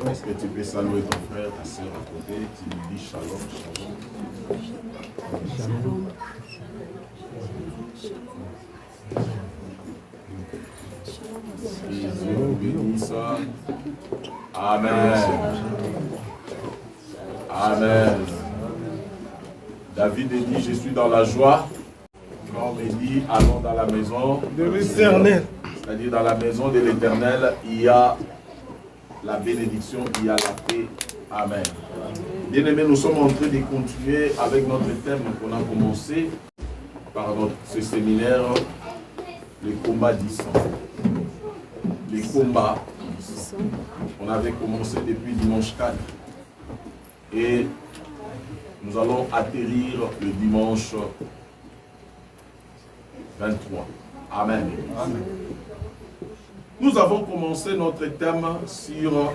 Est-ce que tu peux saluer ton frère, ta soeur à côté? Tu lui dis shalom, shalom. Jésus vous bénisse. Amen. Amen. David dit, je suis dans la joie. Quand on me dit, allons dans la maison de l'Éternel. C'est-à-dire dans la maison de l'Éternel, il y a la bénédiction, il y a la paix. Amen. Bien-aimés, nous sommes en train de continuer avec notre thème qu'on a commencé par ce séminaire, les combats du sang. Les combats du sang. On avait commencé depuis dimanche 4 et nous allons atterrir le dimanche 23. Amen. Amen. Nous avons commencé notre thème sur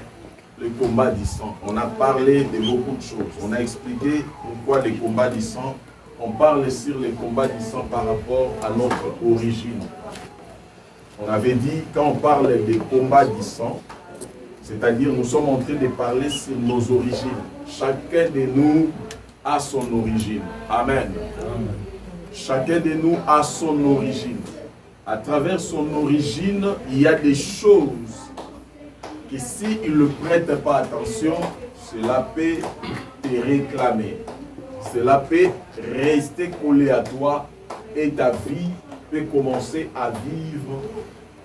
le combat du sang. On a parlé de beaucoup de choses. On a expliqué pourquoi les combats du sang. On parle sur les combats du sang par rapport à notre origine. On avait dit, quand on parle des combats du sang, c'est-à-dire nous sommes en train de parler sur nos origines. Chacun de nous a son origine. Amen. Amen. Chacun de nous a son origine. À travers son origine, il y a des choses que s'il ne prête pas attention, cela peut te réclamer. Cela peut rester collé à toi et ta vie peut commencer à vivre.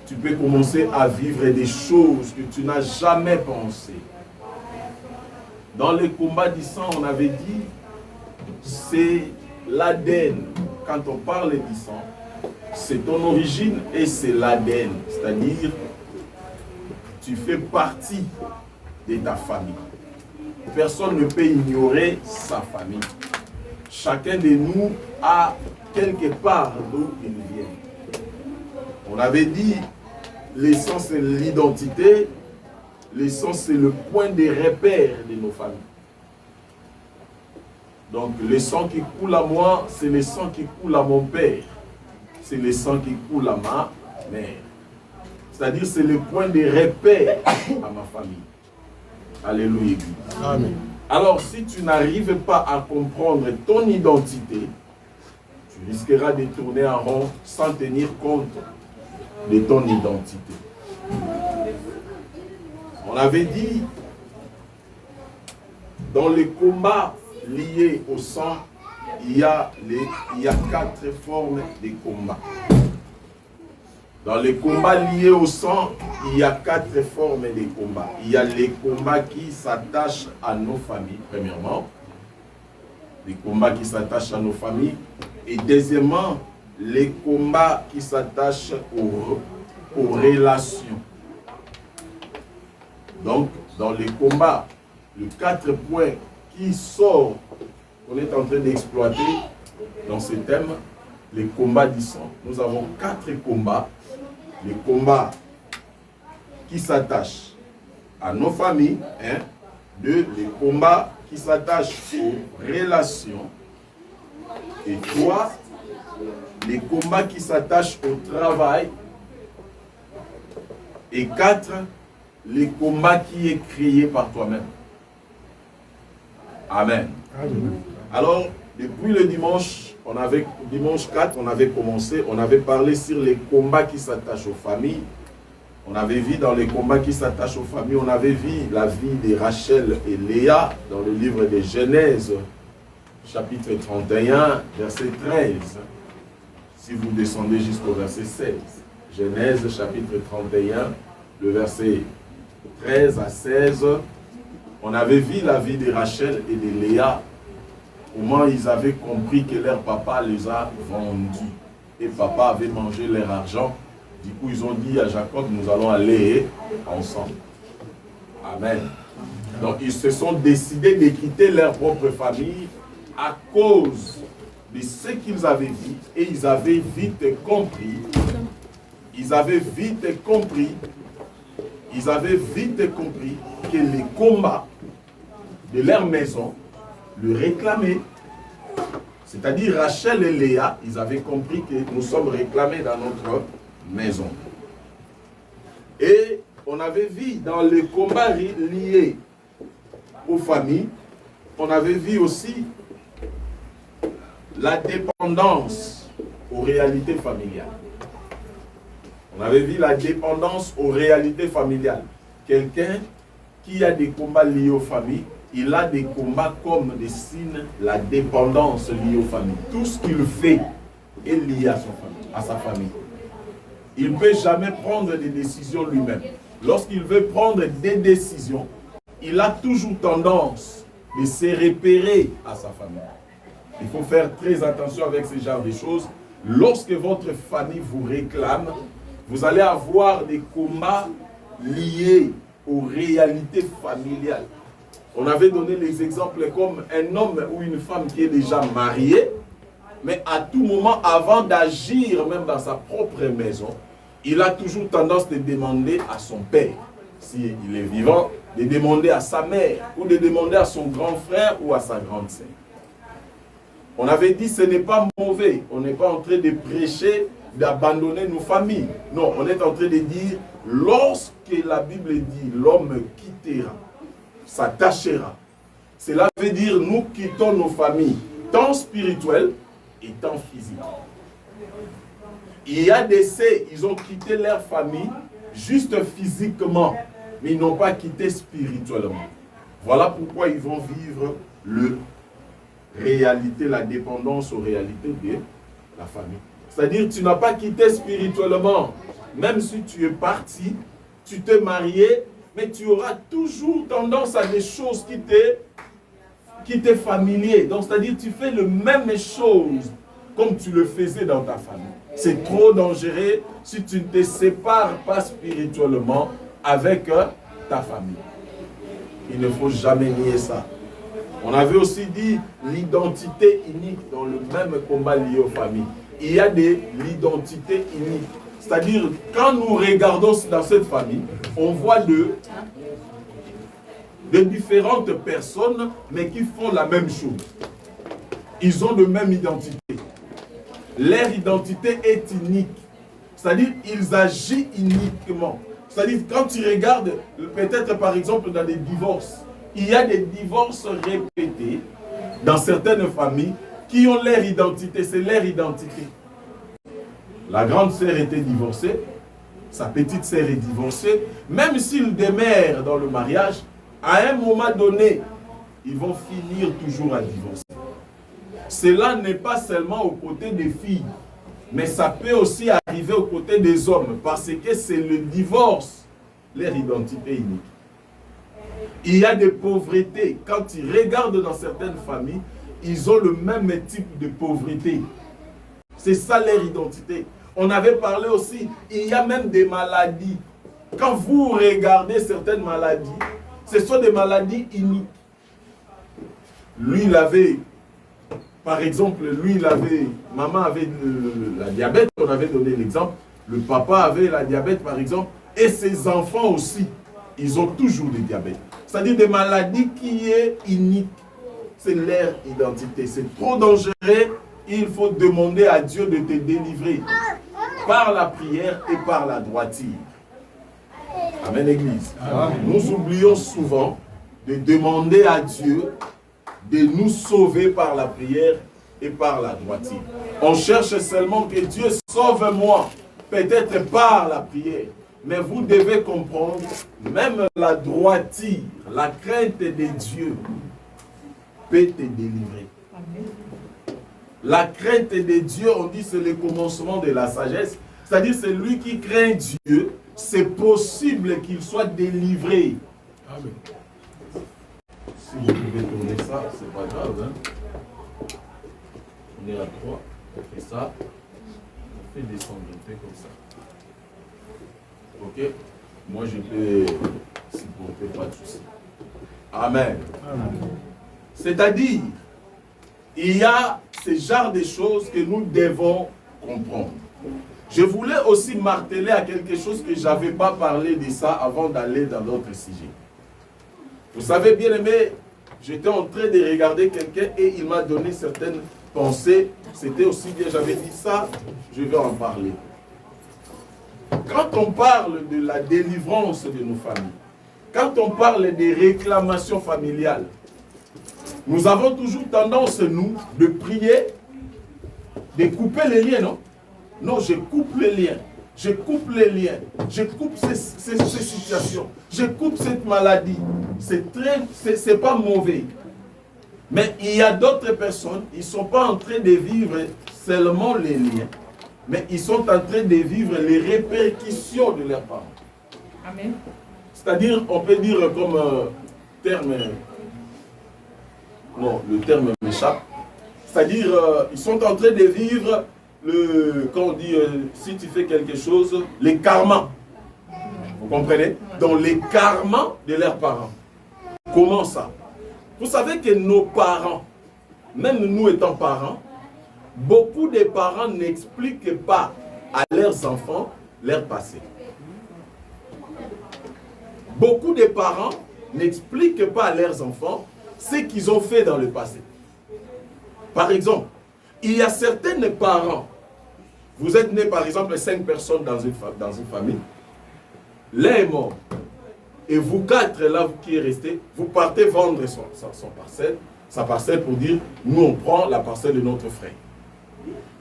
Tu peux commencer à vivre des choses que tu n'as jamais pensées. Dans les combats du sang, on avait dit, c'est l'ADN. Quand on parle du sang, c'est ton origine et c'est l'ADN. C'est-à-dire, tu fais partie de ta famille. Personne ne peut ignorer sa famille. Chacun de nous a quelque part d'où il vient. On avait dit, le sang c'est l'identité, le sang c'est le point de repère de nos familles. Donc le sang qui coule à moi, c'est le sang qui coule à mon père. C'est le sang qui coule à ma mère. C'est-à-dire c'est le point de repère à ma famille. Alléluia. Amen. Alors si tu n'arrives pas à comprendre ton identité, tu risqueras de tourner en rond sans tenir compte de ton identité. On avait dit, dans les combats liés au sang, il y a 4 formes de combats. Dans les combats liés au sang, il y a 4 formes de combats. Il y a les combats qui s'attachent à nos familles, premièrement. Les combats qui s'attachent à nos familles. Et deuxièmement, les combats qui s'attachent aux relations. Donc, dans les combats, les 4 points qui sortent, on est en train d'exploiter dans ce thème, les combats du sang. Nous avons 4 combats. Les combats qui s'attachent à nos familles. 2, les combats qui s'attachent aux relations. Et 3, les combats qui s'attachent au travail. Et 4, les combats qui est créé par toi-même. Amen. Amen. Alors, depuis le dimanche 4, on avait commencé, on avait parlé sur les combats qui s'attachent aux familles. On avait vu dans les combats qui s'attachent aux familles, on avait vu la vie de Rachel et Léa dans le livre de Genèse, chapitre 31, verset 13. Si vous descendez jusqu'au verset 16. Genèse, chapitre 31, le verset 13 à 16. On avait vu la vie de Rachel et de Léa. Comment ils avaient compris que leur papa les a vendus. Et papa avait mangé leur argent. Du coup, ils ont dit à Jacob, nous allons aller ensemble. Amen. Donc, ils se sont décidés de quitter leur propre famille à cause de ce qu'ils avaient vu. Et ils avaient vite compris. Ils avaient vite compris que les combats de leur maison le réclamer. C'est-à-dire Rachel et Léa, ils avaient compris que nous sommes réclamés dans notre maison. Et on avait vu dans les combats liés aux familles, on avait vu aussi la dépendance aux réalités familiales. On avait vu la dépendance aux réalités familiales. Quelqu'un qui a des combats liés aux familles, il a des combats comme des signes, la dépendance liée aux familles. Tout ce qu'il fait est lié à sa famille. Il ne peut jamais prendre des décisions lui-même. Lorsqu'il veut prendre des décisions, il a toujours tendance de se repérer à sa famille. Il faut faire très attention avec ce genre de choses. Lorsque votre famille vous réclame, vous allez avoir des combats liés aux réalités familiales. On avait donné les exemples comme un homme ou une femme qui est déjà marié, mais à tout moment, avant d'agir même dans sa propre maison, il a toujours tendance de demander à son père, s'il est vivant, de demander à sa mère, ou de demander à son grand frère ou à sa grande sœur. On avait dit que ce n'est pas mauvais, on n'est pas en train de prêcher d'abandonner nos familles. Non, on est en train de dire, lorsque la Bible dit l'homme quittera, s'attachera, cela veut dire nous quittons nos familles, tant spirituelles et tant physiques. Il y a des ceux, ils ont quitté leur famille juste physiquement, mais ils n'ont pas quitté spirituellement. Voilà pourquoi ils vont vivre la dépendance aux réalités de la famille. C'est-à-dire tu n'as pas quitté spirituellement, même si tu es parti, tu t'es marié, mais tu auras toujours tendance à des choses qui t'est familier. Donc c'est-à-dire tu fais les mêmes choses comme tu le faisais dans ta famille. C'est trop dangereux si tu ne te sépares pas spirituellement avec ta famille. Il ne faut jamais nier ça. On avait aussi dit l'identité unique dans le même combat lié aux familles. Il y a l'identité unique. C'est-à-dire, quand nous regardons dans cette famille, on voit de différentes personnes, mais qui font la même chose. Ils ont la même identité. Leur identité est unique. C'est-à-dire, ils agissent uniquement. C'est-à-dire, quand tu regardes, peut-être par exemple dans des divorces, il y a des divorces répétés dans certaines familles qui ont leur identité, c'est leur identité. La grande sœur était divorcée, sa petite sœur est divorcée, même s'ils demeurent dans le mariage, à un moment donné, ils vont finir toujours à divorcer. Cela n'est pas seulement aux côtés des filles, mais ça peut aussi arriver aux côtés des hommes, parce que c'est le divorce, leur identité unique. Il y a des pauvretés. Quand tu regardes dans certaines familles, ils ont le même type de pauvreté. C'est ça leur identité. On avait parlé aussi, il y a même des maladies. Quand vous regardez certaines maladies, ce sont des maladies uniques. Lui, il avait, par exemple, maman avait la diabète, on avait donné l'exemple. Le papa avait la diabète, par exemple, et ses enfants aussi, ils ont toujours des diabètes. C'est-à-dire des maladies qui est unique. C'est leur identité. C'est trop dangereux. Il faut demander à Dieu de te délivrer par la prière et par la droiture. Amen, Église. Amen. Nous oublions souvent de demander à Dieu de nous sauver par la prière et par la droiture. On cherche seulement que Dieu sauve moi, peut-être par la prière. Mais vous devez comprendre, même la droiture, la crainte de Dieu peut te délivrer. La crainte de Dieu, on dit, c'est le commencement de la sagesse. C'est-à-dire, c'est lui qui craint Dieu, c'est possible qu'il soit délivré. Amen. Si vous pouvez tourner ça, c'est pas grave. Hein? On est à 3, on fait ça, on fait descendre un peu comme ça. Ok? Moi, je peux supporter, pas de souci. Amen. Amen. C'est-à-dire, il y a ce genre de choses que nous devons comprendre. Je voulais aussi marteler à quelque chose que je n'avais pas parlé de ça avant d'aller dans d'autres sujets. Vous savez, bien aimé, j'étais en train de regarder quelqu'un et il m'a donné certaines pensées. C'était aussi bien, j'avais dit ça, je vais en parler. Quand on parle de la délivrance de nos familles, quand on parle des réclamations familiales, nous avons toujours tendance, nous, de prier, de couper les liens, non? Non, je coupe les liens. Je coupe les liens. Je coupe ces situations. Je coupe cette maladie. C'est pas mauvais. Mais il y a d'autres personnes, ils ne sont pas en train de vivre seulement les liens, mais ils sont en train de vivre les répercussions de leurs parents. Amen. C'est-à-dire, on peut dire comme terme, non, le terme m'échappe, c'est-à-dire, ils sont en train de vivre, quand on dit, si tu fais quelque chose, les karmas. Vous comprenez? Donc, les karmas de leurs parents. Comment ça? Vous savez que nos parents, même nous étant parents, beaucoup de parents n'expliquent pas à leurs enfants leur passé. Beaucoup de parents n'expliquent pas à leurs enfants ce qu'ils ont fait dans le passé. Par exemple, il y a certains parents, vous êtes nés par exemple 5 personnes dans une famille, l'un est mort, et vous 4 là qui est resté, vous partez vendre sa parcelle pour dire, nous on prend la parcelle de notre frère.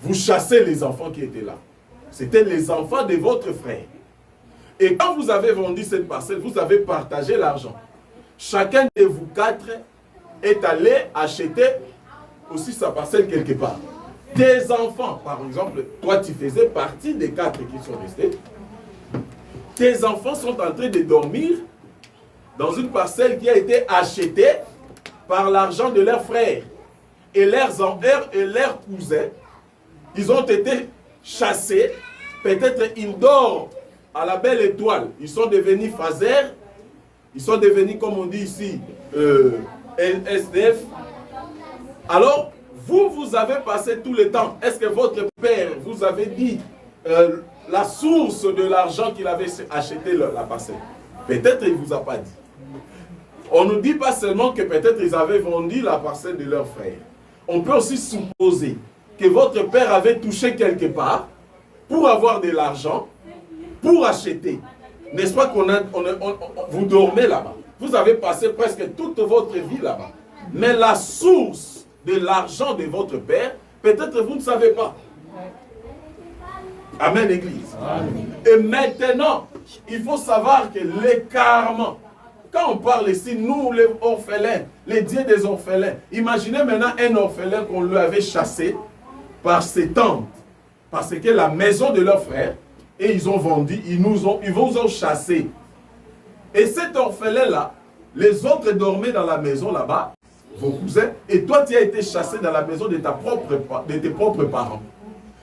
Vous chassez les enfants qui étaient là. C'était les enfants de votre frère. Et quand vous avez vendu cette parcelle, vous avez partagé l'argent. Chacun de vous 4 est allé acheter aussi sa parcelle quelque part. Tes enfants, par exemple, toi tu faisais partie des 4 qui sont restés. Tes enfants sont en train de dormir dans une parcelle qui a été achetée par l'argent de leurs frères. Et leurs cousins, ils ont été chassés. Peut-être ils dorment à la belle étoile. Ils sont devenus phasers. Ils sont devenus, comme on dit ici, SDF. Alors, vous avez passé tout le temps. Est-ce que votre père vous avait dit la source de l'argent qu'il avait acheté la parcelle? Peut-être il ne vous a pas dit. On ne dit pas seulement que peut-être ils avaient vendu la parcelle de leur frère. On peut aussi supposer que votre père avait touché quelque part pour avoir de l'argent, pour acheter. N'est-ce pas qu'on vous dormez là-bas? Vous avez passé presque toute votre vie là-bas. Mais la source de l'argent de votre père, peut-être vous ne savez pas. Amen, Église. Amen. Et maintenant, il faut savoir que l'écartement, quand on parle ici, nous les orphelins, les dieux des orphelins, imaginez maintenant un orphelin qu'on lui avait chassé par ses tantes, parce que la maison de leur frère, et ils ont vendu, ils vous ont chassés. Et cet orphelin-là, les autres dormaient dans la maison là-bas, vos cousins, et toi tu as été chassé dans la maison de tes propres parents.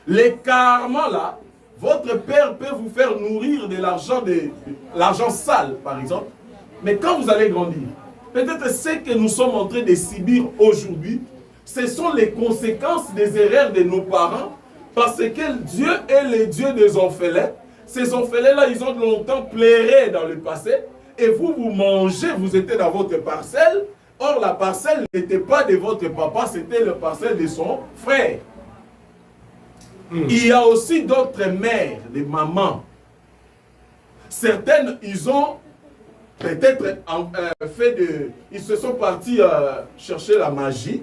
L'écartement là, votre père peut vous faire nourrir de l'argent sale, par exemple. Mais quand vous allez grandir, peut-être ce que nous sommes en train de subir aujourd'hui, ce sont les conséquences des erreurs de nos parents, parce que Dieu est le Dieu des orphelins. Ces orphelins-là, ils ont longtemps pleuré dans le passé, et vous mangez, vous étiez dans votre parcelle. Or, la parcelle n'était pas de votre papa, c'était la parcelle de son frère. Il y a aussi d'autres mères, des mamans. Certaines, ils ont peut-être ils se sont partis chercher la magie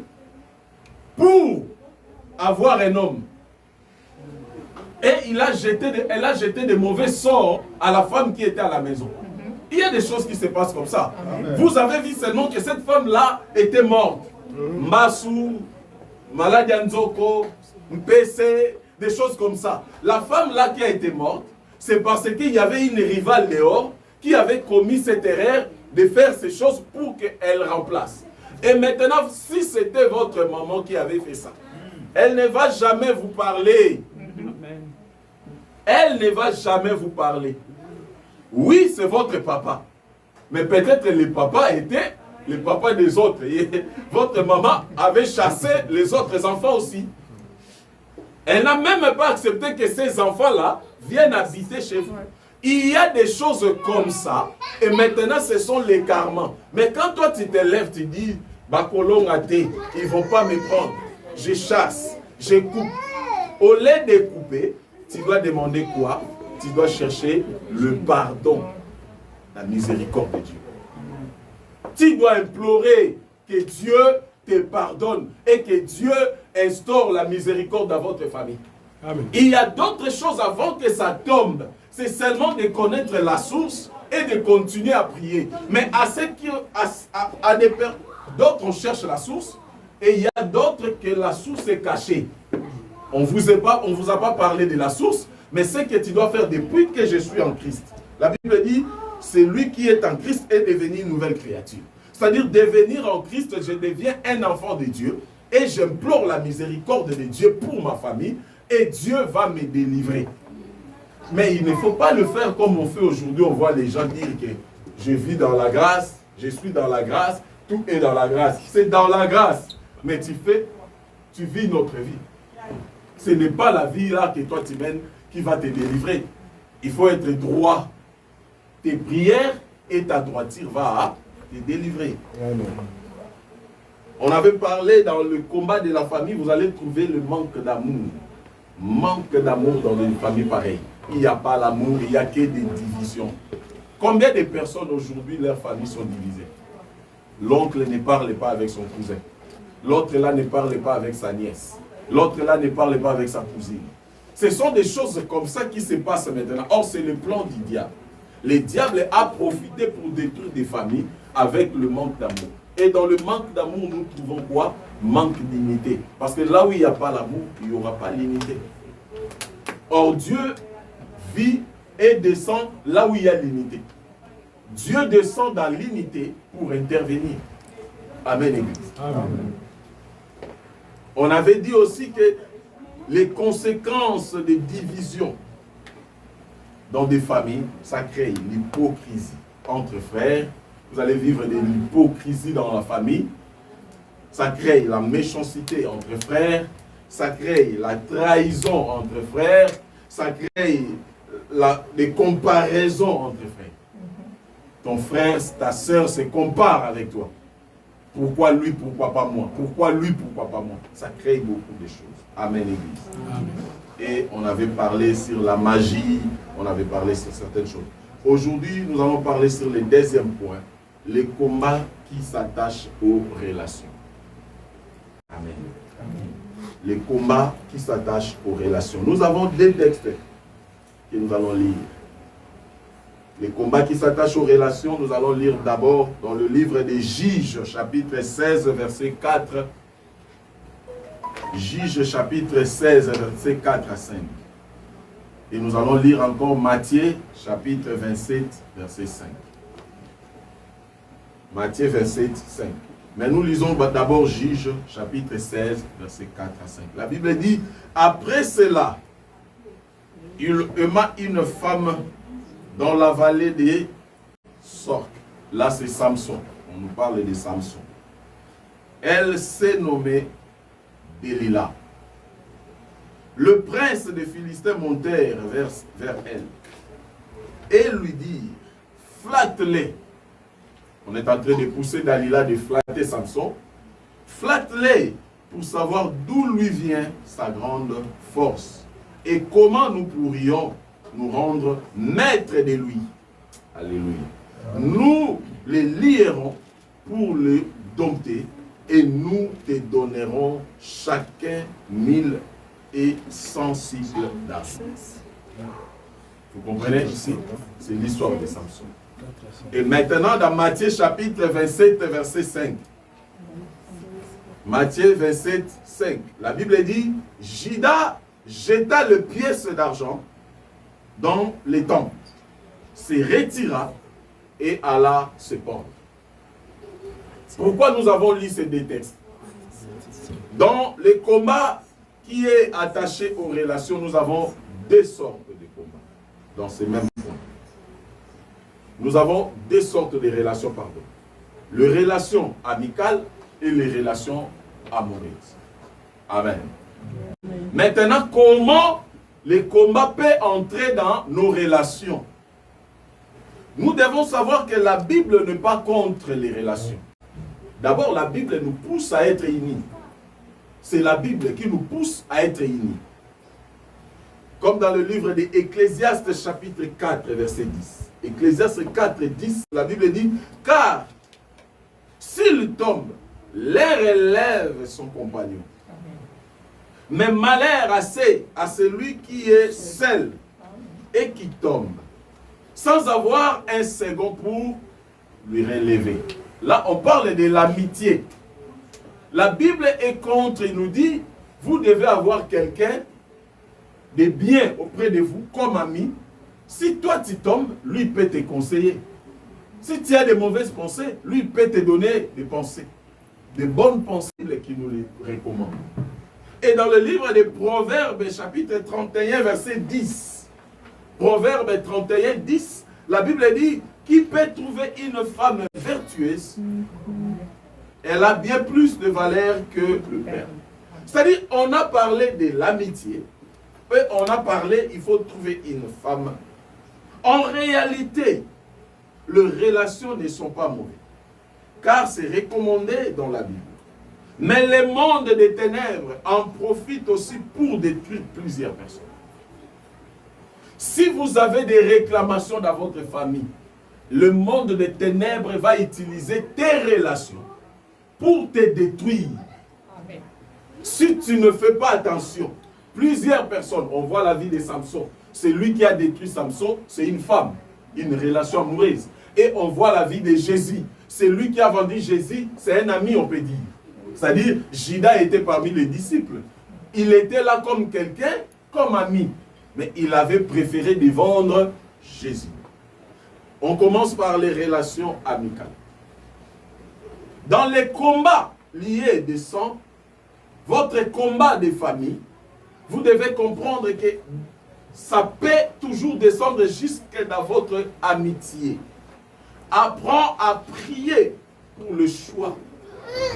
pour avoir un homme. Et elle a jeté de mauvais sorts à la femme qui était à la maison. Il y a des choses qui se passent comme ça. Amen. Vous avez vu seulement que cette femme-là était morte. Mbassou, Maladianzoko, Mpese, des choses comme ça. La femme-là qui a été morte, c'est parce qu'il y avait une rivale dehors qui avait commis cette erreur de faire ces choses pour qu'elle remplace. Et maintenant, si c'était votre maman qui avait fait ça, elle ne va jamais vous parler. Elle ne va jamais vous parler. Oui, c'est votre papa. Mais peut-être le papa était le papa des autres. Et votre maman avait chassé les autres enfants aussi. Elle n'a même pas accepté que ces enfants-là viennent habiter chez vous. Il y a des choses comme ça. Et maintenant, ce sont les karmas. Mais quand toi, tu te lèves, tu dis, Bakolong a thé, ils ne vont pas me prendre. Je chasse, je coupe. Au lieu de couper, tu dois demander quoi? tu dois chercher le pardon, la miséricorde de Dieu. Tu dois implorer que Dieu te pardonne et que Dieu instaure la miséricorde dans votre famille. Amen. Il y a d'autres choses avant que ça tombe. C'est seulement de connaître la source et de continuer à prier. Mais à d'autres, on cherche la source et il y a d'autres que la source est cachée. On ne vous a pas parlé de la source, mais c'est que tu dois faire depuis que je suis en Christ. La Bible dit, celui qui est en Christ est devenu une nouvelle créature. C'est-à-dire, devenir en Christ, je deviens un enfant de Dieu et j'implore la miséricorde de Dieu pour ma famille et Dieu va me délivrer. Mais il ne faut pas le faire comme on fait aujourd'hui. On voit les gens dire que je vis dans la grâce, je suis dans la grâce, tout est dans la grâce. C'est dans la grâce, mais tu vis notre vie. Ce n'est pas la vie là que toi tu mènes qui va te délivrer. Il faut être droit. Tes prières et ta droiture va te délivrer. Amen. On avait parlé dans le combat de la famille, vous allez trouver le manque d'amour. Manque d'amour dans une famille pareille. Il n'y a pas l'amour, il n'y a que des divisions. Combien de personnes aujourd'hui, leurs familles sont divisées? L'oncle ne parle pas avec son cousin. L'autre là ne parle pas avec sa nièce. L'autre là ne parle pas avec sa cousine. Ce sont des choses comme ça qui se passent maintenant. Or, c'est le plan du diable. Le diable a profité pour détruire des familles avec le manque d'amour. Et dans le manque d'amour, nous trouvons quoi? Manque d'unité. Parce que là où il n'y a pas l'amour, il n'y aura pas l'unité. Or, Dieu vit et descend là où il y a l'unité. Dieu descend dans l'unité pour intervenir. Amen, Église. Amen. On avait dit aussi que les conséquences des divisions dans des familles, ça crée l'hypocrisie entre frères. Vous allez vivre de l'hypocrisie dans la famille. Ça crée la méchanceté entre frères. Ça crée la trahison entre frères. Ça crée des comparaisons entre frères. Ton frère, ta soeur se compare avec toi. Pourquoi lui, pourquoi pas moi? Pourquoi lui, pourquoi pas moi? Ça crée beaucoup de choses. Amen, Église. Amen. Et on avait parlé sur la magie, on avait parlé sur certaines choses. Aujourd'hui, nous allons parler sur le deuxième point, les combats qui s'attachent aux relations. Amen. Amen. Les combats qui s'attachent aux relations. Nous avons deux textes que nous allons lire. Les combats qui s'attachent aux relations, nous allons lire d'abord dans le livre des Juges, chapitre 16, verset 4. Juges, chapitre 16, verset 4 à 5. Et nous allons lire encore Matthieu, chapitre 27, verset 5. Matthieu 27, 5. Mais nous lisons d'abord Juges, chapitre 16, verset 4 à 5. La Bible dit, après cela, il aima une femme dans la vallée des Sorques. Là, c'est Samson. On nous parle de Samson. Elle s'est nommée Delilah. Le prince des Philistins montèrent vers elle et lui dirent, flatte-les. On est en train de pousser Dalila de flatter Samson. Flatte-les pour savoir d'où lui vient sa grande force et comment nous pourrions nous rendre maîtres de lui. Alléluia. Nous les lierons pour le dompter et nous te donnerons chacun 1100 cycles d'argent. Vous comprenez ici? C'est l'histoire de Samson. Et maintenant dans Matthieu chapitre 27 verset 5. Matthieu 27, 5. La Bible dit, Judas jeta le pièce d'argent dans les temples, se retira et alla se pendre. Pourquoi nous avons lu ces deux textes? Dans les combats qui est attaché aux relations, nous avons deux sortes de combats. Dans ces mêmes points. Nous avons deux sortes de relations, pardon. Les relations amicales et les relations amoureuses. Amen. Maintenant, comment les combats peuvent entrer dans nos relations? Nous devons savoir que la Bible n'est pas contre les relations. D'abord, la Bible nous pousse à être unis. C'est la Bible qui nous pousse à être unis. Comme dans le livre d'Ecclésiaste chapitre 4, verset 10. Ecclésiaste 4, 10, la Bible dit, car s'il tombe, l'air élève son compagnon. Mais malheur à celui qui est seul et qui tombe, sans avoir un second pour lui relever. Là, on parle de l'amitié. La Bible est contre, il nous dit, vous devez avoir quelqu'un de bien auprès de vous comme ami. Si toi tu tombes, lui peut te conseiller. Si tu as de mauvaises pensées, lui peut te donner des pensées. De bonnes pensées qui nous les recommande. Et dans le livre des Proverbes, chapitre 31, verset 10. Proverbes 31, 10, la Bible dit, qui peut trouver une femme vertueuse? Elle a bien plus de valeur que le père. C'est-à-dire, on a parlé de l'amitié, et on a parlé, il faut trouver une femme. En réalité, les relations ne sont pas mauvaises, car c'est recommandé dans la Bible. Mais le monde des ténèbres en profite aussi pour détruire plusieurs personnes. Si vous avez des réclamations dans votre famille, le monde des ténèbres va utiliser tes relations pour te détruire. Amen. Si tu ne fais pas attention, plusieurs personnes, on voit la vie de Samson. C'est lui qui a détruit Samson, c'est une femme, une relation amoureuse. Et on voit la vie de Jésus. C'est lui qui a vendu Jésus, c'est un ami, on peut dire. C'est-à-dire, Judas était parmi les disciples. Il était là comme quelqu'un, comme ami. Mais il avait préféré de vendre Jésus. On commence par les relations amicales. Dans les combats liés de sang, votre combat de famille, vous devez comprendre que ça peut toujours descendre jusque dans votre amitié. Apprends à prier pour le choix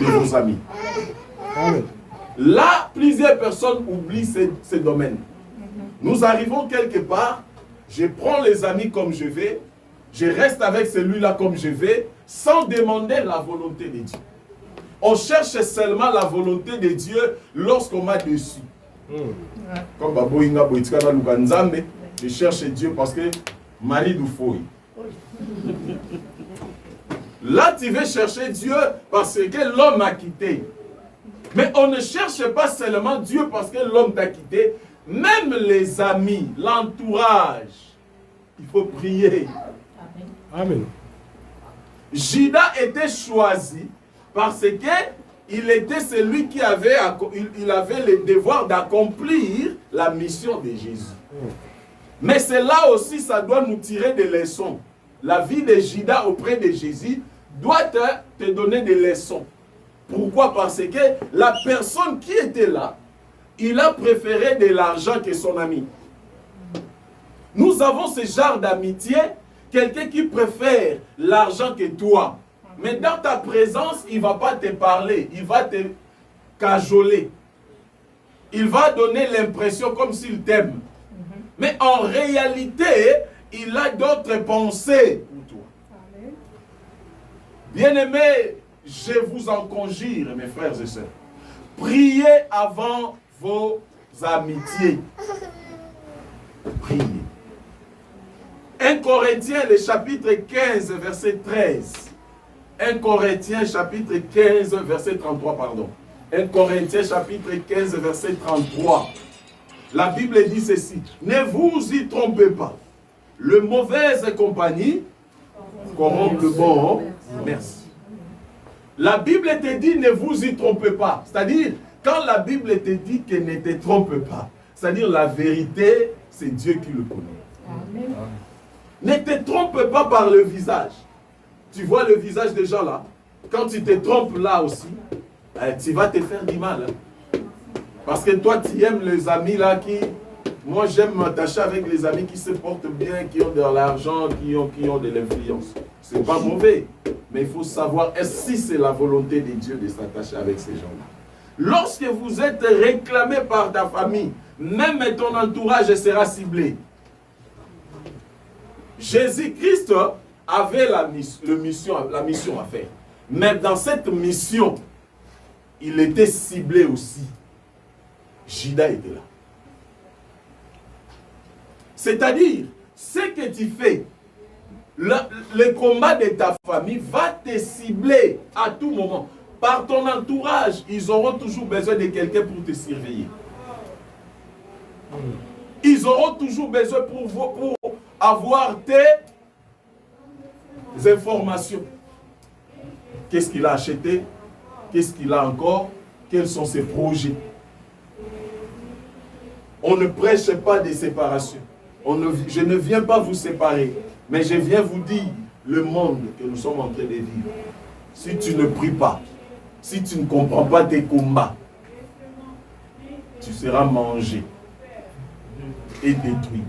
de vos amis. Là, plusieurs personnes oublient ces domaines. Nous arrivons quelque part, je prends les amis comme je vais, je reste avec celui-là comme je vais, sans demander la volonté de Dieu. On cherche seulement la volonté de Dieu lorsqu'on m'a déçu. Comme Baboïnga Boïtikana Luganzambe, je cherche Dieu parce que Marie nous fouille. Là, tu veux chercher Dieu parce que l'homme a quitté. Mais on ne cherche pas seulement Dieu parce que l'homme t'a quitté. Même les amis, l'entourage, il faut prier. Amen. Judas était choisi parce qu'il était celui qui avait, il avait le devoir d'accomplir la mission de Jésus. Mais c'est là aussi, ça doit nous tirer des leçons. La vie de Judas auprès de Jésus doit te donner des leçons. Pourquoi? Parce que la personne qui était là, il a préféré de l'argent que son ami. Nous avons ce genre d'amitié, quelqu'un qui préfère l'argent que toi. Mais dans ta présence, il ne va pas te parler, il va te cajoler. Il va donner l'impression comme s'il t'aime. Mais en réalité, il a d'autres pensées pour toi. Bien-aimés, je vous en conjure, mes frères et sœurs. Priez avant vos amitiés. Priez. 1 Corinthiens, le chapitre 15, verset 13. 1 Corinthiens, chapitre 15, verset 33, pardon. 1 Corinthiens, chapitre 15, verset 33. La Bible dit ceci. Ne vous y trompez pas. Le mauvaise compagnie corrompt le bon. Merci. La Bible te dit ne vous y trompez pas. C'est-à-dire, quand la Bible te dit que ne te trompe pas, c'est-à-dire la vérité, c'est Dieu qui le connaît. Amen. Ne te trompe pas par le visage. Tu vois le visage des gens là. Quand tu te trompes là aussi, tu vas te faire du mal. Parce que toi, tu aimes les amis là qui... Moi, j'aime m'attacher avec les amis qui se portent bien, qui ont de l'argent, qui ont de l'influence. Ce n'est pas mauvais. Mais il faut savoir si c'est la volonté de Dieu de s'attacher avec ces gens-là. Lorsque vous êtes réclamé par ta famille, même ton entourage sera ciblé. Jésus-Christ avait la mission à faire. Mais dans cette mission, il était ciblé aussi. Judas était là. C'est-à-dire, ce que tu fais, le combat de ta famille va te cibler à tout moment. Par ton entourage, ils auront toujours besoin de quelqu'un pour te surveiller. Ils auront toujours besoin pour avoir tes informations. Qu'est-ce qu'il a acheté? Qu'est-ce qu'il a encore? Quels sont ses projets? On ne prêche pas de séparation. Je ne viens pas vous séparer, mais je viens vous dire le monde que nous sommes en train de vivre. Si tu ne pries pas, si tu ne comprends pas tes combats, tu seras mangé et détruit.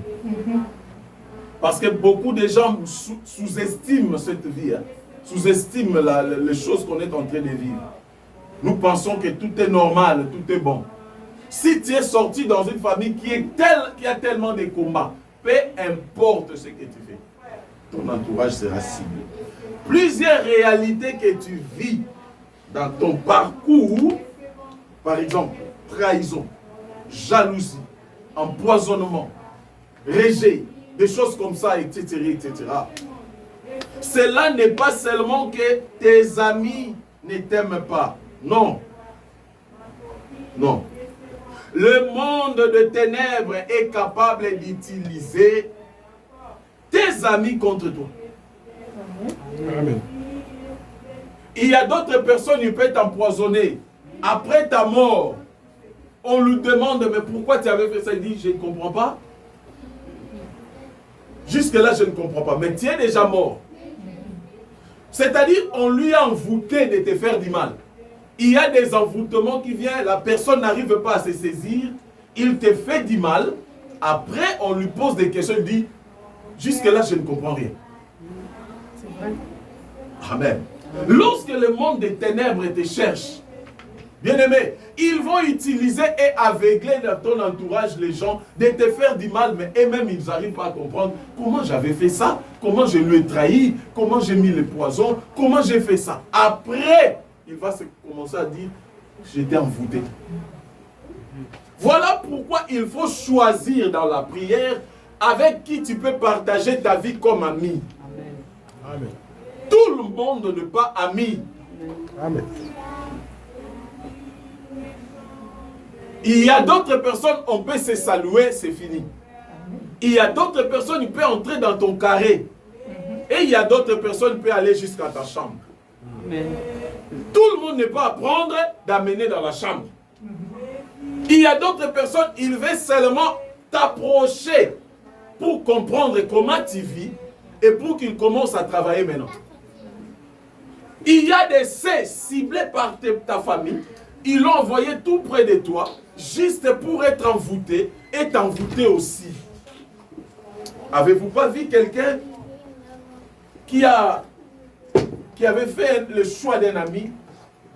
Parce que beaucoup de gens sous-estiment cette vie, hein, sous-estiment les choses qu'on est en train de vivre. Nous pensons que tout est normal, tout est bon. Si tu es sorti dans une famille qui a tellement de combats, peu importe ce que tu fais, ton entourage sera ciblé. Plusieurs réalités que tu vis dans ton parcours, par exemple, trahison, jalousie, empoisonnement, rejet, des choses comme ça, etc., etc. Cela n'est pas seulement que tes amis ne t'aiment pas. Non. Non. Le monde de ténèbres est capable d'utiliser tes amis contre toi. Amen. Il y a d'autres personnes qui peuvent t'empoisonner. Après ta mort, on lui demande, mais pourquoi tu avais fait ça? Il dit, je ne comprends pas. Jusque-là, je ne comprends pas. Mais tu es déjà mort. C'est-à-dire, on lui a envoûté de te faire du mal. Il y a des envoûtements qui viennent, la personne n'arrive pas à se saisir, il te fait du mal. Après, on lui pose des questions, il dit, jusque-là, je ne comprends rien. C'est vrai. Amen. Lorsque le monde des ténèbres te cherche, bien-aimé, ils vont utiliser et aveugler dans ton entourage les gens de te faire du mal, mais eux-mêmes, ils n'arrivent pas à comprendre comment j'avais fait ça, comment je lui ai trahi, comment j'ai mis le poison, comment j'ai fait ça. Après, il va commencer à dire, j'étais envoûté. Voilà pourquoi il faut choisir dans la prière avec qui tu peux partager ta vie comme ami. Amen. Tout le monde n'est pas ami. Amen. Il y a d'autres personnes, on peut se saluer, c'est fini. Il y a d'autres personnes, ils peuvent entrer dans ton carré. Et il y a d'autres personnes qui peuvent aller jusqu'à ta chambre. Amen. Tout le monde n'est pas à prendre d'amener dans la chambre. Il y a d'autres personnes, ils veulent seulement t'approcher pour comprendre comment tu vis et pour qu'ils commencent à travailler maintenant. Il y a des C ciblés par ta famille, ils l'ont envoyé tout près de toi, juste pour être envoûté et t'envoûter aussi. Avez-vous pas vu quelqu'un qui avait fait le choix d'un ami?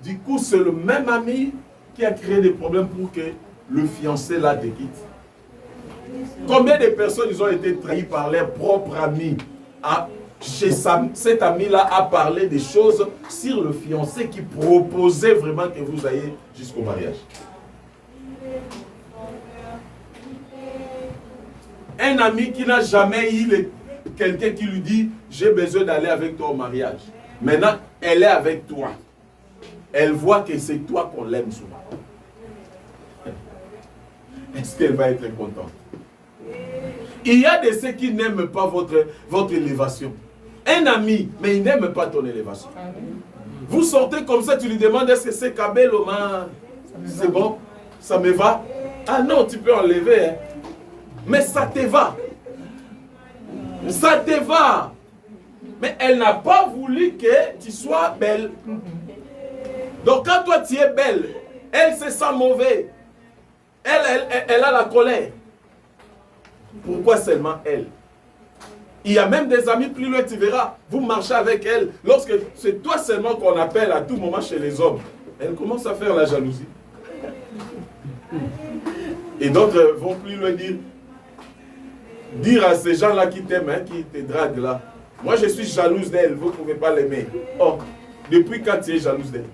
Du coup, c'est le même ami qui a créé des problèmes pour que le fiancé là te quitte. Combien de personnes ils ont été trahies par leurs propres amis? Cet ami-là a parlé des choses sur le fiancé qui proposait vraiment que vous ayez jusqu'au mariage. Un ami qui n'a jamais eu quelqu'un qui lui dit « J'ai besoin d'aller avec toi au mariage ». Maintenant, elle est avec toi. Elle voit que c'est toi qu'on l'aime souvent. Est-ce qu'elle va être contente? Il y a de ceux qui n'aiment pas votre élévation. Un ami, mais il n'aime pas ton élévation. Vous sortez comme ça, tu lui demandes est-ce que c'est Kabelo, c'est bon, ça me va. Ah non, tu peux enlever. Hein. Mais ça te va. Ça te va. Mais elle n'a pas voulu que tu sois belle. Donc quand toi tu es belle, elle se sent mauvais. Elle a la colère. Pourquoi seulement elle? Il y a même des amis plus loin, tu verras. Vous marchez avec elle. Lorsque c'est toi seulement qu'on appelle à tout moment chez les hommes, elle commence à faire la jalousie. Et d'autres vont plus loin dire à ces gens-là qui t'aiment, hein, qui te draguent là, moi je suis jalouse d'elle, vous ne pouvez pas l'aimer. Oh, depuis quand tu es jalouse d'elle?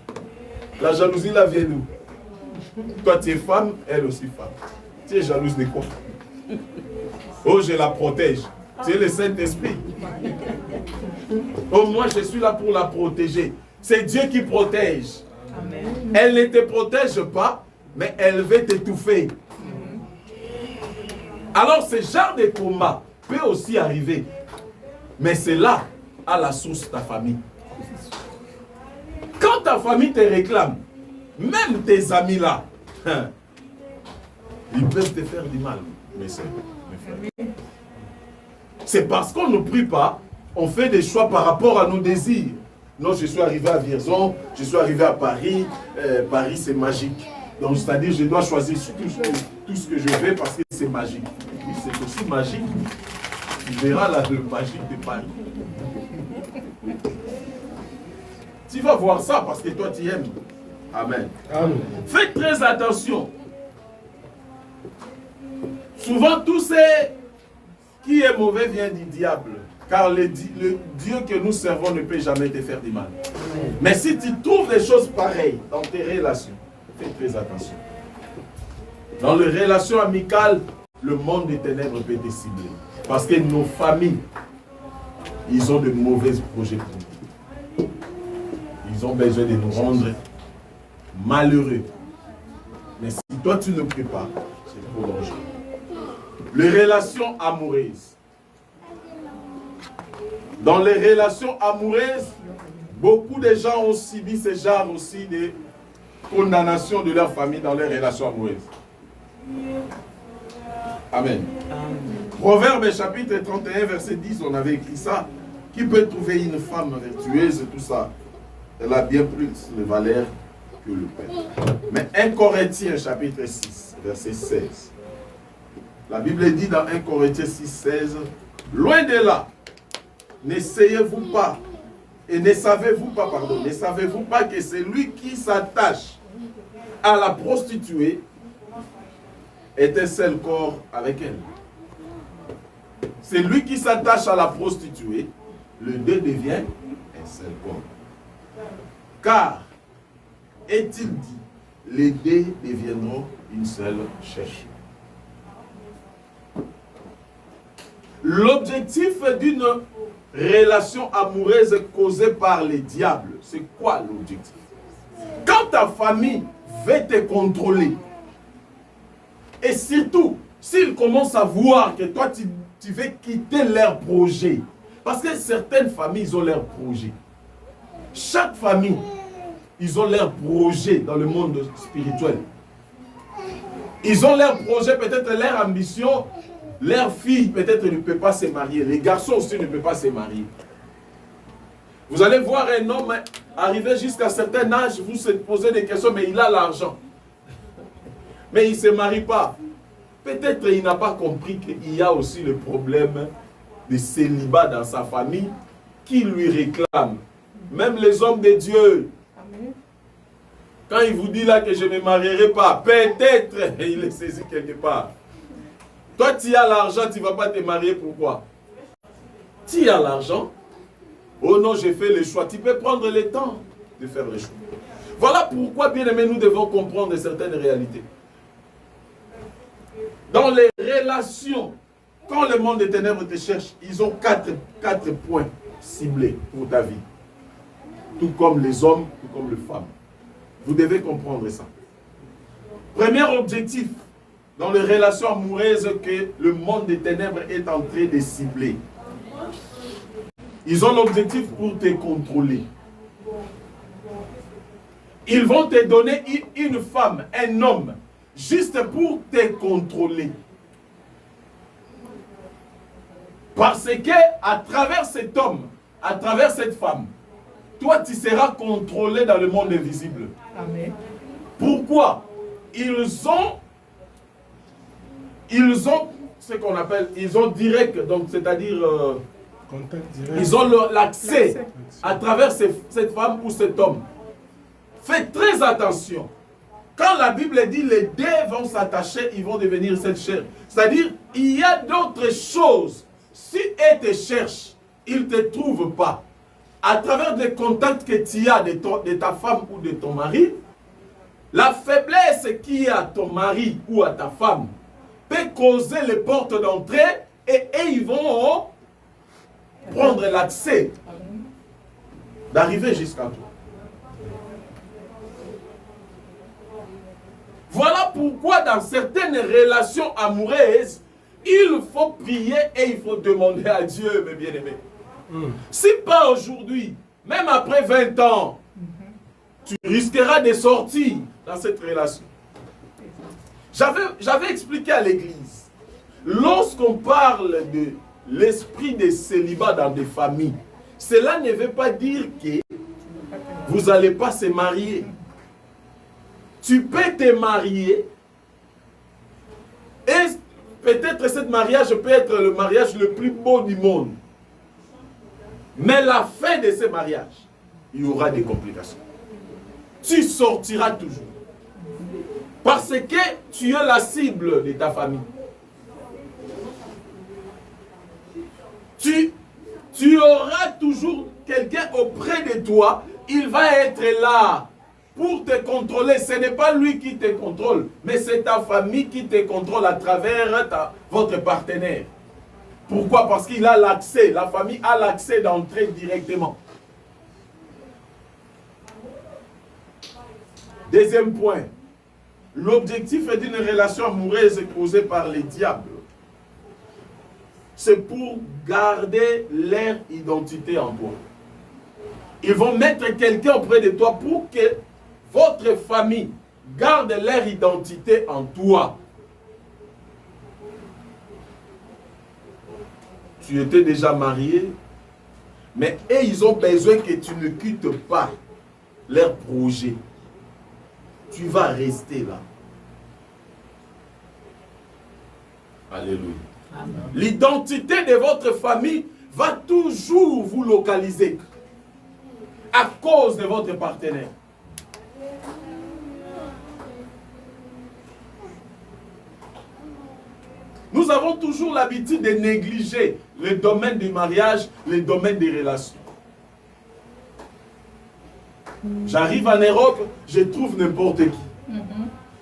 La jalousie là vient d'où? Toi tu es femme, elle aussi femme. Tu es jalouse de quoi? Oh, je la protège. C'est le Saint-Esprit. Oh, moi, je suis là pour la protéger. C'est Dieu qui protège. Amen. Elle ne te protège pas, mais elle veut t'étouffer. Alors, ce genre de combat peut aussi arriver. Mais c'est là, à la source, ta famille. Quand ta famille te réclame, même tes amis là, ils peuvent te faire du mal, mes soeurs, mes frères. C'est parce qu'on ne prie pas, on fait des choix par rapport à nos désirs. Non, je suis arrivé à Vierzon, je suis arrivé à Paris, Paris c'est magique. Donc c'est-à-dire je dois choisir tout ce que je veux parce que c'est magique. Oui, c'est aussi magique. Tu verras là le magique de Paris. Tu vas voir ça parce que toi tu aimes. Amen. Amen. Faites très attention. Souvent tout ce qui est mauvais vient du diable. Car le Dieu que nous servons ne peut jamais te faire du mal. Amen. Mais si tu trouves des choses pareilles dans tes relations, fais très attention. Dans les relations amicales, le monde des ténèbres peut te cibler. Parce que nos familles, ils ont de mauvais projets pour nous. Ils ont besoin de nous rendre malheureux. Mais si toi tu ne pries pas, c'est trop dangereux. Les relations amoureuses. Dans les relations amoureuses, beaucoup de gens ont subi ce genre aussi de condamnation de leur famille dans les relations amoureuses. Amen. Proverbe chapitre 31, verset 10, on avait écrit ça. Qui peut trouver une femme vertueuse, tout ça? Elle a bien plus de valeur que le père. Mais 1 Corinthiens chapitre 6, verset 16. La Bible dit dans 1 Corinthiens 6, 16, loin de là, n'essayez-vous pas, et ne savez-vous pas, pardon, ne savez-vous pas que c'est lui qui s'attache à la prostituée est un seul corps avec elle. C'est lui qui s'attache à la prostituée, le deux devient un seul corps. Car, est-il dit, les deux deviendront une seule chair. L'objectif d'une relation amoureuse causée par les diables, c'est quoi l'objectif? Quand ta famille veut te contrôler, et surtout, s'ils commencent à voir que toi, tu veux quitter leur projet, parce que certaines familles, ils ont leur projet. Chaque famille, ils ont leur projet dans le monde spirituel. Ils ont leur projet, peut-être leur ambition. Leur fille, peut-être, ne peut pas se marier. Les garçons aussi ne peuvent pas se marier. Vous allez voir un homme arriver jusqu'à un certain âge, vous se posez des questions, mais il a l'argent. Mais il ne se marie pas. Peut-être il n'a pas compris qu'il y a aussi le problème de célibat dans sa famille qui lui réclame. Même les hommes de Dieu. Quand il vous dit là que je ne me marierai pas, peut-être il est saisi quelque part. Toi, tu as l'argent, tu ne vas pas te marier, pourquoi? Tu as l'argent. Oh non, j'ai fait le choix. Tu peux prendre le temps de faire le choix. Voilà pourquoi, bien aimé, nous devons comprendre certaines réalités. Dans les relations, quand le monde des ténèbres te cherche, ils ont quatre points ciblés pour ta vie. Tout comme les hommes, tout comme les femmes. Vous devez comprendre ça. Premier objectif, dans les relations amoureuses que le monde des ténèbres est en train de cibler. Ils ont l'objectif pour te contrôler. Ils vont te donner une femme, un homme, juste pour te contrôler. Parce que à travers cet homme, à travers cette femme, toi tu seras contrôlé dans le monde invisible. Amen. Pourquoi? Ils ont ce qu'on appelle, ils ont direct, donc c'est-à-dire, ils ont l'accès à travers cette femme ou cet homme. Faites très attention. Quand la Bible dit les deux vont s'attacher, ils vont devenir cette chair. C'est-à-dire, il y a d'autres choses. Si elles te cherchent, ils ne te trouvent pas. À travers les contacts que tu as de ta femme ou de ton mari, la faiblesse qu'il y a à ton mari ou à ta femme peut causer les portes d'entrée et ils vont prendre l'accès d'arriver jusqu'à toi. Voilà pourquoi dans certaines relations amoureuses, il faut prier et il faut demander à Dieu, mes bien-aimés. Si pas aujourd'hui, même après 20 ans, tu risqueras de sortir dans cette relation. J'avais expliqué à l'église, lorsqu'on parle de l'esprit de célibat dans des familles, cela ne veut pas dire que vous n'allez pas se marier. Tu peux te marier et peut-être ce mariage peut être le mariage le plus beau du monde. Mais la fin de ce mariage, il y aura des complications. Tu sortiras toujours. Parce que tu es la cible de ta famille. Tu auras toujours quelqu'un auprès de toi. Il va être là pour te contrôler. Ce n'est pas lui qui te contrôle, mais c'est ta famille qui te contrôle à travers votre partenaire. Pourquoi? Parce qu'il a l'accès. La famille a l'accès d'entrer directement. Deuxième point. L'objectif d'une relation amoureuse causée par les diables. C'est pour garder leur identité en toi. Ils vont mettre quelqu'un auprès de toi pour que votre famille garde leur identité en toi. Tu étais déjà marié, mais ils ont besoin que tu ne quittes pas leur projet. Tu vas rester là. Alléluia. L'identité de votre famille va toujours vous localiser à cause de votre partenaire. Nous avons toujours l'habitude de négliger le domaine du mariage, le domaine des relations. J'arrive en Europe, je trouve n'importe qui.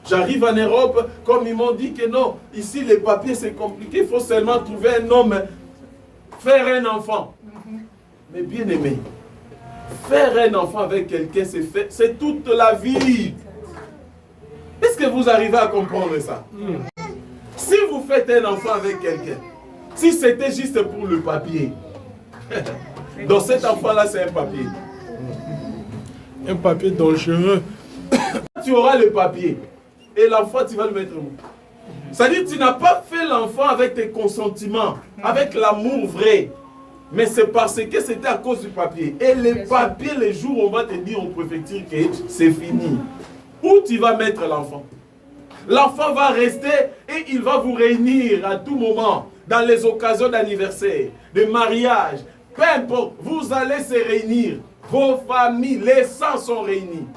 J'arrive en Europe, comme ils m'ont dit que non, ici les papiers c'est compliqué, il faut seulement trouver un homme, faire un enfant. Mais bien aimé, faire un enfant avec quelqu'un, c'est toute la vie. Est-ce que vous arrivez à comprendre ça? Si vous faites un enfant avec quelqu'un, si c'était juste pour le papier, dans cet enfant-là, c'est un papier. Un papier dangereux. Tu auras le papier. Et l'enfant, tu vas le mettre où? C'est-à-dire que tu n'as pas fait l'enfant avec tes consentiments, avec l'amour vrai. Mais c'est parce que c'était à cause du papier. Et le papier, les jours où on va te dire au préfecture que c'est fini. Où tu vas mettre l'enfant? L'enfant va rester et il va vous réunir à tout moment. Dans les occasions d'anniversaire, de mariage. Peu importe, vous allez se réunir. Vos familles, les sangs sont réunis.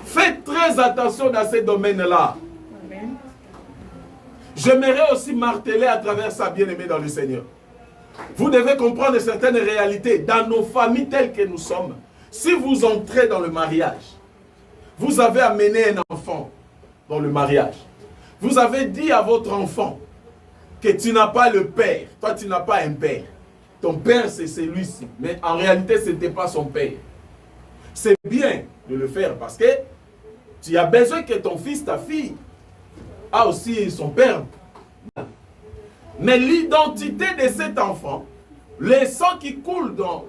Faites très attention dans ces domaines-là. J'aimerais aussi marteler à travers ça, bien-aimé dans le Seigneur. Vous devez comprendre certaines réalités. Dans nos familles telles que nous sommes, si vous entrez dans le mariage, vous avez amené un enfant dans le mariage. Vous avez dit à votre enfant que tu n'as pas le père. Toi, tu n'as pas un père. Ton père, c'est celui-ci. Mais en réalité, ce n'était pas son père. C'est bien de le faire parce que tu as besoin que ton fils, ta fille, a aussi son père. Mais l'identité de cet enfant, le sang qui coule dans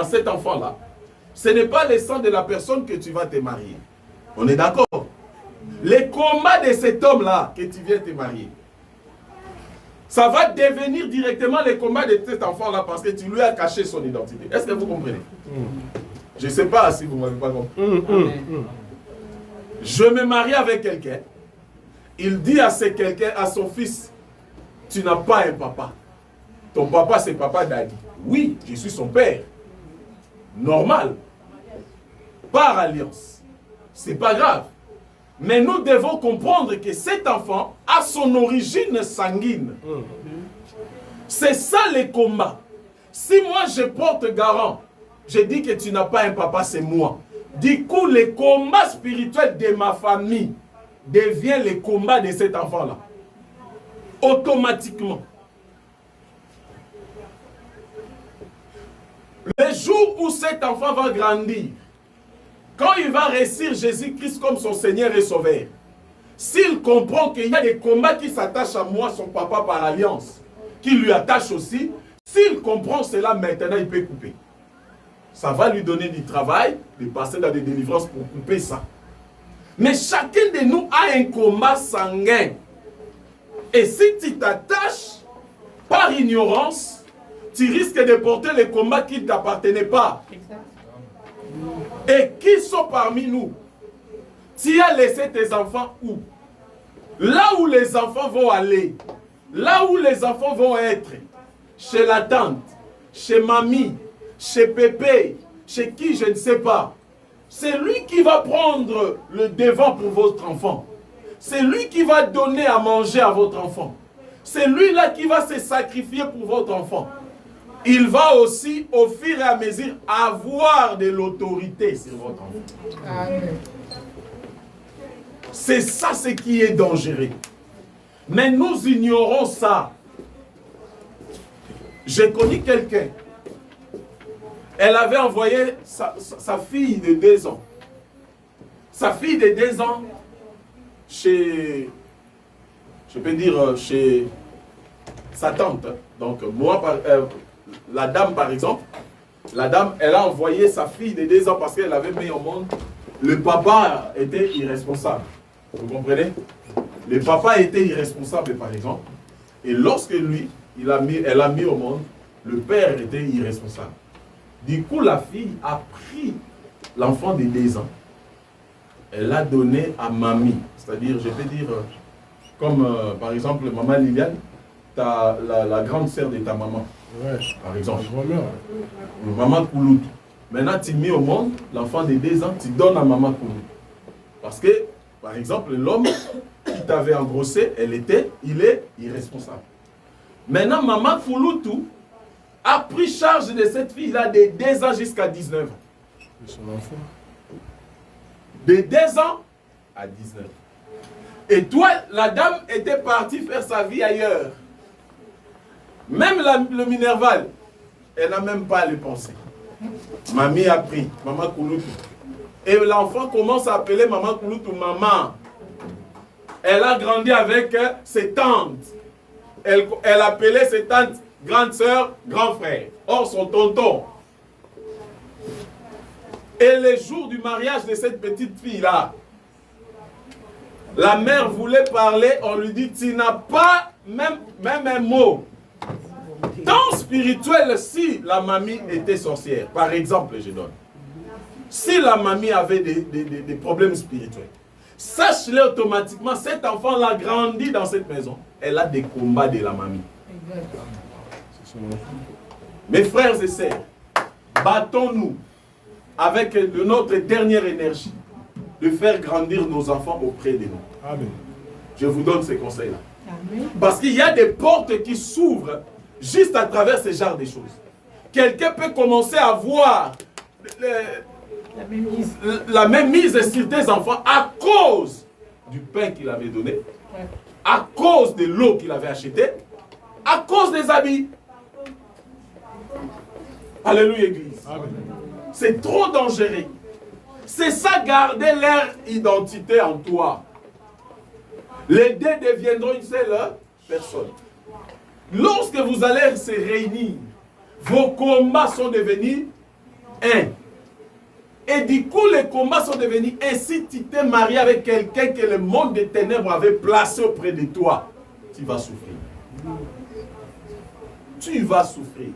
cet enfant-là, ce n'est pas le sang de la personne que tu vas te marier. On est d'accord? Les combats de cet homme-là que tu viens te marier, ça va devenir directement les combats de cet enfant-là parce que tu lui as caché son identité. Est-ce que vous comprenez? Je ne sais pas si vous ne m'avez pas compris. Je me marie avec quelqu'un. Il dit à quelqu'un, à son fils, tu n'as pas un papa. Ton papa, c'est papa Daddy. Oui, je suis son père. Normal. Par alliance. C'est pas grave. Mais nous devons comprendre que cet enfant a son origine sanguine. C'est ça le combat. Si moi je porte garant, je dis que tu n'as pas un papa, c'est moi. Du coup, le combat spirituel de ma famille devient le combat de cet enfant-là. automatiquement. Le jour où cet enfant va grandir, quand il va réussir Jésus-Christ comme son Seigneur et Sauveur, s'il comprend qu'il y a des combats qui s'attachent à moi, son papa par alliance, qui lui attachent aussi, s'il comprend cela maintenant, il peut couper. Ça va lui donner du travail, de passer dans des délivrances pour couper ça. Mais chacun de nous a un combat sanguin. Et si tu t'attaches par ignorance, tu risques de porter les combats qui ne t'appartenaient pas. Et qui sont parmi nous? Tu as laissé tes enfants où? Là où les enfants vont aller, là où les enfants vont être, chez la tante, chez mamie, chez pépé, chez qui je ne sais pas. C'est lui qui va prendre le devant pour votre enfant. C'est lui qui va donner à manger à votre enfant. C'est lui-là qui va se sacrifier pour votre enfant. Il va aussi, au fur et à mesure, avoir de l'autorité sur votre enfant. Amen. C'est ça ce qui est dangereux. Mais nous ignorons ça. J'ai connu quelqu'un. Elle avait envoyé sa fille de 2 ans. Sa fille de 2 ans chez, je peux dire, chez sa tante. Donc, moi, la dame, par exemple, la dame, elle a envoyé sa fille de 2 ans parce qu'elle avait mis au monde. Le papa était irresponsable. Vous comprenez? Le papa était irresponsable, par exemple. Et lorsque lui, elle a mis au monde, le père était irresponsable. Du coup, la fille a pris l'enfant de 2 ans. Elle l'a donné à mamie. C'est-à-dire, je peux dire, comme par exemple, maman Liliane, la grande sœur de ta maman. Ouais. Par exemple. Maman Kouloutou. Maintenant, tu mets au monde l'enfant de 2 ans, tu donnes à maman Kouloutou. Parce que, par exemple, l'homme qui t'avait engrossé, il est irresponsable. Maintenant, maman Kouloutou a pris charge de cette fille-là de 2 ans jusqu'à 19 ans. De son enfant. De 2 ans à 19 ans. Et toi, la dame était partie faire sa vie ailleurs. Même le Minerval, elle n'a même pas à le penser. Mamie a pris, maman Kouloutou. Et l'enfant commence à appeler maman Kouloutou maman. Elle a grandi avec ses tantes. Elle appelait ses tantes grande sœur, grand frère. Or, son tonton. Et le jour du mariage de cette petite fille-là, la mère voulait parler, on lui dit, tu n'as pas même un mot. Dans spirituel, si la mamie était sorcière, par exemple, je donne. Si la mamie avait des problèmes spirituels, sache-le automatiquement, cet enfant-là grandit dans cette maison. Elle a des combats de la mamie. Mes frères et sœurs, battons-nous avec de notre dernière énergie de faire grandir nos enfants auprès de nous. Amen. Je vous donne ces conseils-là. Parce qu'il y a des portes qui s'ouvrent juste à travers ce genre de choses. Quelqu'un peut commencer à voir la même mise sur tes enfants à cause du pain qu'il avait donné, à cause de l'eau qu'il avait achetée, à cause des habits. Alléluia, Église. C'est trop dangereux. C'est ça, garder leur identité en toi. Les deux deviendront une seule personne. Lorsque vous allez se réunir, vos combats sont devenus un. Et du coup, les combats sont devenus un. Si tu t'es marié avec quelqu'un que le monde des ténèbres avait placé auprès de toi, tu vas souffrir. Tu vas souffrir.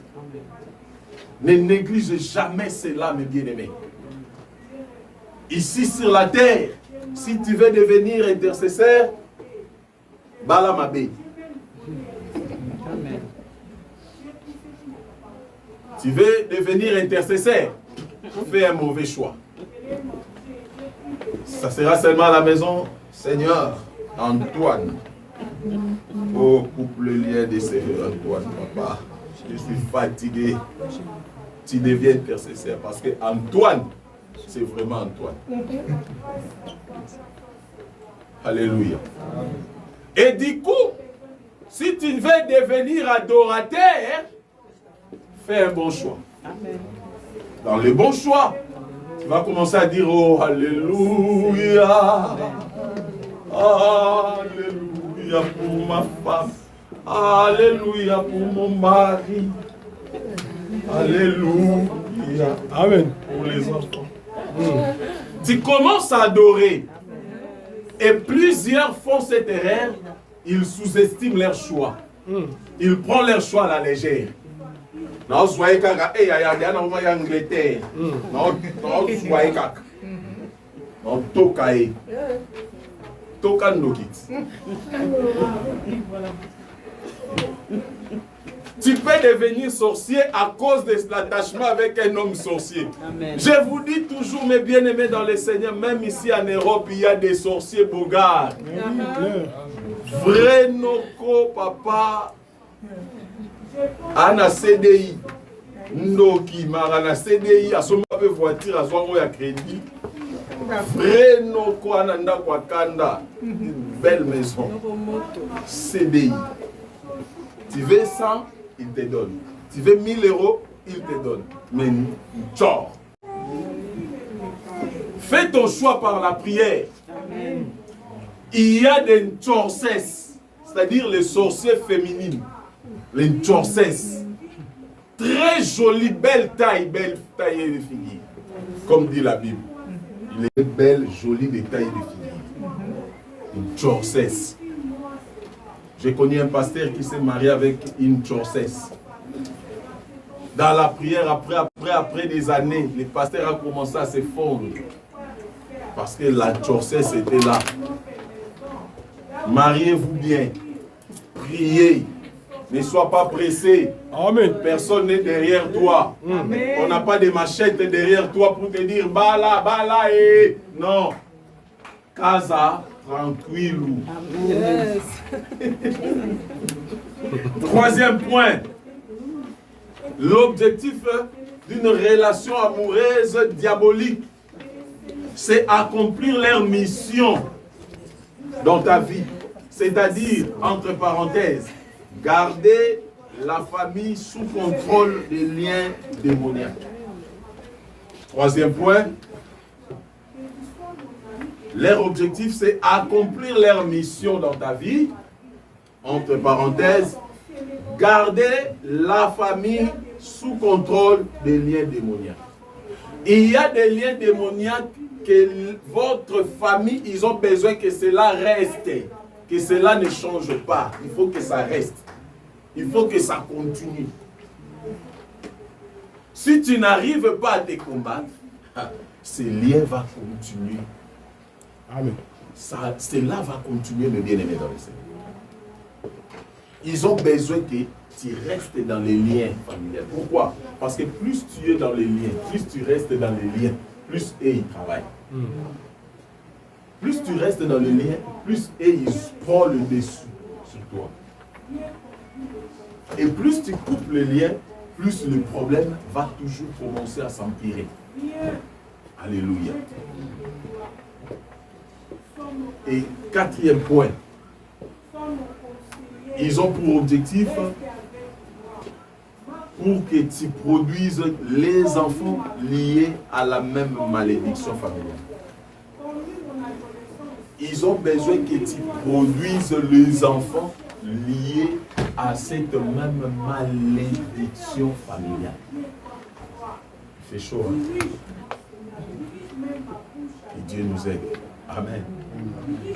Ne néglige jamais cela, mes bien-aimés. Ici sur la terre, si tu veux devenir intercesseur, Bala Mabé. Tu veux devenir intercesseur, fais un mauvais choix. Ça sera seulement à la maison, Seigneur, Antoine. Oh, coupe le lien de Seigneur Antoine, papa. Je suis fatigué. Tu deviens intercesseur parce que Antoine, c'est vraiment Antoine. Alléluia. Et du coup, Si tu veux devenir adorateur, fais un bon choix. Amen. Dans le bon choix, tu vas commencer à dire oh alléluia, alléluia pour ma femme, alléluia pour mon mari, alléluia Amen. pour les enfants. Tu commences à adorer et plusieurs font cette erreur, ils sous-estiment leur choix. Ils prennent leur choix à la légère. Non, soyez kaka, eh, on va y Angleterre. Non, soyez kaka. Non, tokae. Toka nokit. Tu peux devenir sorcier à cause de l'attachement avec un homme sorcier. Amen. Je vous dis toujours, mes bien-aimés dans le Seigneur, même ici en Europe, il y a des sorciers bogards. Vrai noko papa. Ana CDI. Ndoki marana CDI. A son pape voiture, a son ya crédit. Vrai noko ananda kwa kanda. Une belle maison. CDI. Tu veux 100, il te donne. Tu veux 1000 euros, il te donne. Mais tchor. Fais ton choix par la prière. Amen. Il y a des tchorses, c'est-à-dire les sorciers féminines. Les tchorses. Très jolie, belle taille de figure. Comme dit la Bible. Il est belle, jolie de taille de figure. Une tchorses. J'ai connu un pasteur qui s'est marié avec une tchorses. Dans la prière, après des années, le pasteur a commencé à se fondre. Parce que la tchorses était là. Mariez-vous bien. Priez. Ne sois pas pressé. Amen. Personne n'est derrière toi. Amen. On n'a pas de machette derrière toi pour te dire bala, et non. Casa, tranquille. Yes. Troisième point. L'objectif d'une relation amoureuse diabolique, c'est accomplir leur mission dans ta vie. C'est-à-dire, entre parenthèses, garder la famille sous contrôle des liens démoniaques. Troisième point. Leur objectif, c'est accomplir leur mission dans ta vie. Entre parenthèses, garder la famille sous contrôle des liens démoniaques. Il y a des liens démoniaques que votre famille, ils ont besoin que cela reste, que cela ne change pas. Il faut que ça reste. Il faut que ça continue. Si tu n'arrives pas à te combattre, ce lien va continuer. Amen. Cela va continuer, mes bien-aimés dans le Seigneur. Ils ont besoin que tu restes dans les liens familiaux. Pourquoi? Parce que plus tu es dans les liens, plus tu restes dans les liens, plus eux ils travaillent. Plus tu restes dans les liens, plus eux ils prennent le dessus sur toi. Et plus tu coupes les liens, plus le problème va toujours commencer à s'empirer. Alléluia. Et quatrième point, ils ont pour objectif pour que tu produises les enfants liés à la même malédiction familiale. Ils ont besoin que tu produises les enfants liés à cette même malédiction familiale. Il fait chaud, hein? Que Dieu nous aide. Amen.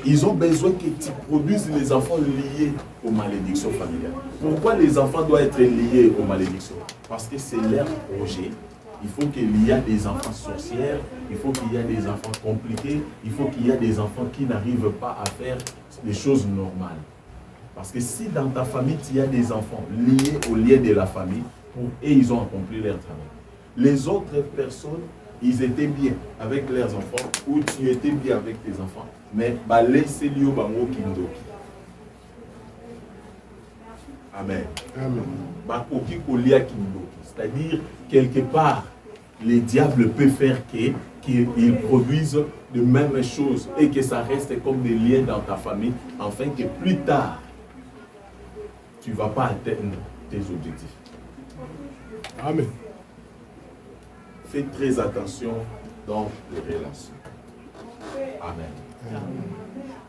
Ils ont besoin que tu produises les enfants liés aux malédictions familiales. Pourquoi les enfants doivent être liés aux malédictions? Parce que c'est leur projet. Il faut qu'il y ait des enfants sorcières, il faut qu'il y ait des enfants compliqués, il faut qu'il y ait des enfants qui n'arrivent pas à faire des choses normales. Parce que si dans ta famille, tu as des enfants liés aux liens de la famille, et ils ont accompli leur travail. Les autres personnes, ils étaient bien avec leurs enfants, ou tu étais bien avec tes enfants, mais laissez lieu bango kindoki. Amen. C'est-à-dire, quelque part, les diables peuvent faire qu'ils produisent de mêmes choses et que ça reste comme des liens dans ta famille, afin que plus tard, tu ne vas pas atteindre tes objectifs. Amen. Fais très attention dans les relations. Amen.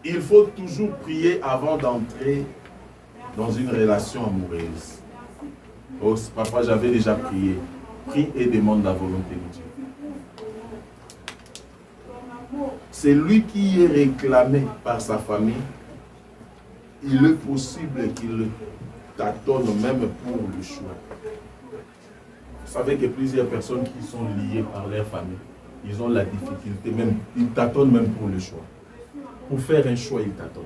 Il faut toujours prier avant d'entrer dans une relation amoureuse. Oh, parfois j'avais déjà prié. Prie et demande la volonté de Dieu. C'est lui qui est réclamé par sa famille. Il est possible qu'il tâtonne même pour le choix. Vous savez que plusieurs personnes qui sont liées par leur famille, ils ont la difficulté, même, ils tâtonnent même pour le choix. Pour faire un choix, ils tâtonnent.